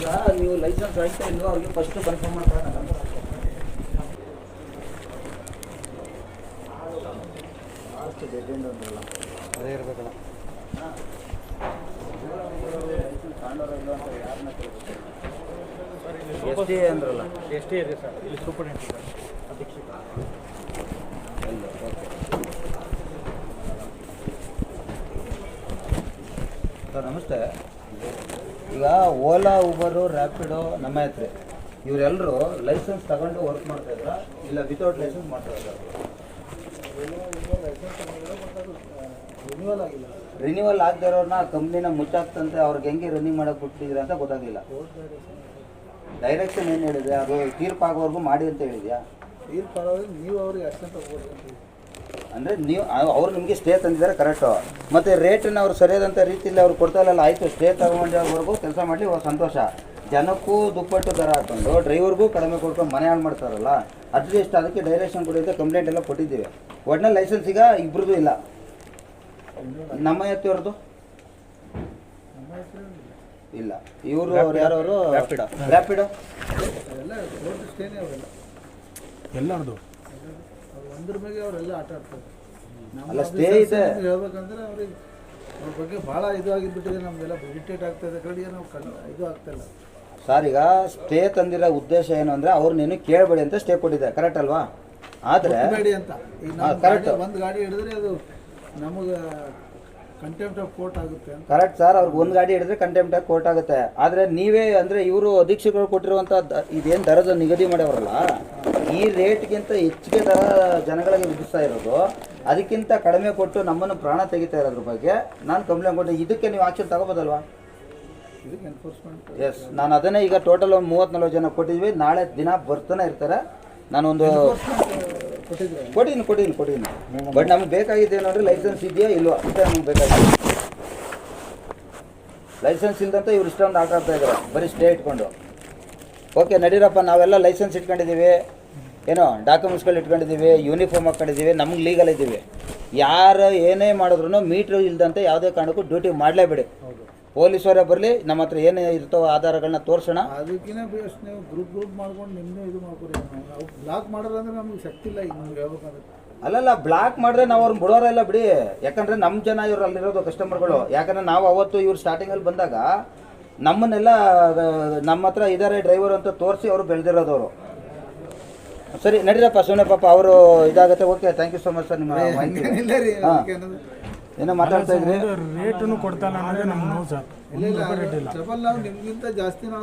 ಈಗ ನೀವು ಲೈಸೆನ್ಸ್ ಆಯ್ತಾ ಇಲ್ವೋ ಅವ್ರಿಗೆ ಫಸ್ಟ್ ಕನ್ಫರ್ಮ್ ಮಾಡ್ತಾರೆ. ಅದೇ ಇರಬೇಕಲ್ಲ. ಎಸ್ ಟಿ ಅಂದ್ರಲ್ಲ, ಎಸ್ ಟಿ ಇದೆ ಸರ್, ಇಲ್ಲಿ ಸೂಪರ್ಡೆಂಟ್ ಇದೆ ಅಧೀಕ್ಷಕ. ಸರ್ ನಮಸ್ತೆ. ಈಗ ಓಲಾ, ಊಬರು, ರ್ಯಾಪಿಡೋ ನಮ್ಮ ಹತ್ರ ಇವರೆಲ್ಲರೂ ಲೈಸೆನ್ಸ್ ತಗೊಂಡು ವರ್ಕ್ ಮಾಡ್ತಾಯಿದ್ರ ಇಲ್ಲ ವಿತೌಟ್ ಲೈಸೆನ್ಸ್ ಮಾಡ್ತಾಯಿದ್ರ? ರಿನ್ಯೂವಲ್ ಆಗದೆ ಇರೋರನ್ನ ಕಂಪ್ನಿನ ಮುಚ್ಚಾಕ್ತಂತೆ ಅವ್ರಿಗೆ ಹೆಂಗೆ ರನ್ನಿಂಗ್ ಮಾಡೋಕೆ ಬಿಟ್ಟಿದ್ರೆ ಅಂತ ಗೊತ್ತಾಗಲಿಲ್ಲ. ಡೈರೆಕ್ಷನ್ ಏನು ಹೇಳಿದೆ? ಅದು ತೀರ್ಪು ಆಗೋವರೆಗೂ ಮಾಡಿ ಅಂತ ಹೇಳಿದ್ಯಾ? ತೀರ್ಪು ಆಗೋದು ನೀವು ಅವ್ರಿಗೆ ಅಷ್ಟೇ ತಗೋಬೋದು ಅಂದರೆ ನೀವು ಅವ್ರು ನಿಮಗೆ ಸ್ಟೇ ತಂದಿದ್ದಾರೆ ಕರೆಕ್ಟು, ಮತ್ತು ರೇಟನ್ನು ಅವ್ರು ಸರಿಯಾದಂಥ ರೀತಿಯಲ್ಲಿ ಅವ್ರು ಕೊಡ್ತಾ ಇಲ್ಲ. ಆಯಿತು, ಸ್ಟೇ ತಗೊಂಡವರೆಗೂ ಕೆಲಸ ಮಾಡಲಿ, ಸಂತೋಷ. ಜನಕ್ಕೂ ದುಪ್ಪಟ್ಟು ದರ ಹಾಕೊಂಡು ಡ್ರೈವರ್ಗೂ ಕಡಿಮೆ ಕೊಡ್ಕೊಂಡು ಮನೆ ಹಾಳು ಮಾಡ್ತಾರಲ್ಲ, ಅಟ್ಲೀಸ್ಟ್ ಅದಕ್ಕೆ ಡೈರೆಕ್ಷನ್ ಕೊಡಿ ಅಂತ ಕಂಪ್ಲೇಂಟ್ ಎಲ್ಲ ಕೊಟ್ಟಿದ್ದೀವಿ. ಒಟ್ಟಿನಲ್ಲಿ ಲೈಸೆನ್ಸ್ ಈಗ ಇಬ್ಬರದು ಇಲ್ಲ. ನಮ್ಮ ಎತ್ತಿಯವ್ರದ್ದು ಇಲ್ಲ. ಇವರು ಅವ್ರು ಯಾರವರು? ರ್ಯಾಪಿಡೋ ಎಲ್ಲರದು ಒಂದ್ರ ಬಗ್ಗೆ ಅವರೆಲ್ಲ ಆಟ ಆಡ್ತಾರೆ. ಅಲ್ಲ, ಸ್ಟೇ ಇದೆ ಹೇಳ್ಬೇಕಂದ್ರೆ ಅವ್ರಿಗೆ ಅವ್ರ ಬಗ್ಗೆ ಭಾಳ ಇದು ಆಗಿಬಿಟ್ಟಿದೆ. ನಮಗೆಲ್ಲ ಇರಿಟೇಟ್ ಆಗ್ತಾಯಿದೆ, ಕಡೆಗೆ ನಾವು ಇದು ಆಗ್ತಾಯಿಲ್ಲ ಸರ್. ಈಗ ಸ್ಟೇ ತಂದಿರೋ ಉದ್ದೇಶ ಏನು ಅಂದರೆ ಅವ್ರು ನೀನು ಕೇಳಬೇಡಿ ಅಂತ ಸ್ಟೇ ಕೊಟ್ಟಿದೆ, ಕರೆಕ್ಟ್ ಅಲ್ವಾ? ಆದರೆ ಬೇಡಿ ಅಂತ ಈಗ ಕರೆಕ್ಟ್, ಒಂದು ಗಾಡಿ ಹಿಡಿದ್ರೆ ಅದು ನಮಗೆ ಕಂಟೆಂಪ್ಟ್ ಆಫ್ ಕೋರ್ಟ್ ಆಗುತ್ತೆ ಅಂತ. Correct sir. ಅವ್ರಿಗೆ ಒಂದು ಗಾಡಿ ಹಿಡಿದ್ರೆ ಕಂಟೆಂಪ್ಟ್ ಆಗಿ ಕೋರ್ಟ್ ಆಗುತ್ತೆ. ಆದರೆ ನೀವೇ ಅಂದರೆ ಇವರು ಅಧೀಕ್ಷಕರು ಕೊಟ್ಟಿರುವಂಥ ಇದೇನು ದರದ ನಿಗದಿ ಮಾಡ್ಯಾವರಲ್ಲ, ಈ ರೇಟ್ಗಿಂತ ಹೆಚ್ಚಿಗೆ ದರ ಜನಗಳಿಗೆ ವಿಧಿಸ್ತಾ ಇರೋದು, ಅದಕ್ಕಿಂತ ಕಡಿಮೆ ಕೊಟ್ಟು ನಮ್ಮನ್ನು ಪ್ರಾಣ ತೆಗಿತಾ ಇರೋದ್ರ ಬಗ್ಗೆ ನಾನು ಕಂಪ್ಲೇಂಟ್ ಕೊಟ್ಟೆ. ಇದಕ್ಕೆ ನೀವು ಆಕ್ಷನ್ ತಗೋಬೋದಲ್ವಾ? ಇದಕ್ಕೆ ಎನ್ಫೋರ್ಸ್ಮೆಂಟ್. ಎಸ್, ನಾನು ಅದನ್ನೇ ಈಗ ಟೋಟಲ್ ಒಂದು 30-40 ಜನ ಕೊಟ್ಟಿದ್ವಿ. ನಾಳೆ ದಿನ ಬರ್ತಾನೆ ಇರ್ತಾರೆ. ನಾನೊಂದು ಕೊಟ್ಟಿದ್ದೀನಿ. ಬಟ್ ನಮ್ಗೆ ಬೇಕಾಗಿದ್ದೇನು ಅಂದರೆ ಲೈಸೆನ್ಸ್ ಇದೆಯಾ ಇಲ್ವಾ ಅಂತ ನಮ್ಗೆ ಬೇಕಾಗಿದೆ. ಲೈಸೆನ್ಸ್ ಇಲ್ದಂತ ಇವ್ರು ಇಷ್ಟೊಂದು ಆಟ ಆಡ್ತಾ ಇದ್ದಾರೆ ಬರೀ ಸ್ಟೇ ಇಟ್ಕೊಂಡು. ಓಕೆ ನಡೀರಪ್ಪ, ನಾವೆಲ್ಲ ಲೈಸೆನ್ಸ್ ಇಟ್ಕೊಂಡಿದ್ದೀವಿ, ಏನೋ ಡಾಕ್ಯುಮೆಂಟ್ಸ್ಗಳು ಇಟ್ಕೊಂಡಿದ್ದೀವಿ, ಯೂನಿಫಾರ್ಮ್ ಹಾಕ್ಕೊಂಡಿದ್ದೀವಿ, ನಮ್ಗೆ ಲೀಗಲ್ ಇದ್ದೀವಿ. ಯಾರು ಏನೇ ಮಾಡಿದ್ರು ಮೀಟ್ರ್ ಇಲ್ದಂತೆ ಯಾವುದೇ ಕಾರಣಕ್ಕೂ ಡ್ಯೂಟಿ ಮಾಡಲೇಬೇಡಿ. ಪೊಲೀಸವರೇ ಬರಲಿ, ನಮ್ಮ ಹತ್ರ ಏನೇ ಇರ್ತಾವೋ ಆಧಾರಗಳನ್ನ ತೋರಿಸೋಣ. ಅದಕ್ಕಿಂತ ಬೇಸ್ ನೀವು ಗ್ರೂಪ್ ಮಾಡ್ಕೊಂಡು ನಿಮ್ಮನ್ನೇ ಇದು ಮಾಡ್ಕೊಡಿ. ನಾವು ಬ್ಲಾಕ್ ಮಾಡೋದು ಅಂದರೆ ನಮ್ಗೆ ಶಕ್ತಿ ಇಲ್ಲ. ಈಗ ನಮ್ಗೆ ಹೇಳ್ಬೇಕಂದ್ರೆ ಅಲ್ಲಲ್ಲ, ಬ್ಲಾಕ್ ಮಾಡಿದ್ರೆ ನಾವು ಅವ್ರನ್ನ ಬಿಡೋರೆಲ್ಲ ಬಿಡಿ. ಯಾಕಂದರೆ ನಮ್ಮ ಜನ ಇವ್ರು ಅಲ್ಲಿರೋದು ಕಸ್ಟಮರ್ಗಳು. ಯಾಕಂದರೆ ನಾವು ಅವತ್ತು ಇವ್ರು ಸ್ಟಾರ್ಟಿಂಗಲ್ಲಿ ಬಂದಾಗ ನಮ್ಮನ್ನೆಲ್ಲ ನಮ್ಮ ಹತ್ರ ಇದ್ದಾರೆ ಡ್ರೈವರ್ ಅಂತ ತೋರಿಸಿ ಅವರು ಬೆಳೆದಿರೋದವರು. ಸರಿ ನಡೀರಪ್ಪ, ಸುಮ್ಮನೆ ಪಾಪ ಅವರು ಇದಾಗುತ್ತೆ. Okay, thank you so much sir. ನಿಮ್ಮ ಏನೋ ಮಾತಾಡ್ತಾ ಇದ್ರಿ. ರೇಟನ್ನು ಕೊಡ್ತಾನೆ ಅನ್ನೋದೇ ನಮ್ಮ ನೋವು ಸರ್. ಇಲ್ಲ, ಟ್ರಬಲ್ ನಾವು ನಿಮಗಿಂತ ಜಾಸ್ತಿ ನಾವು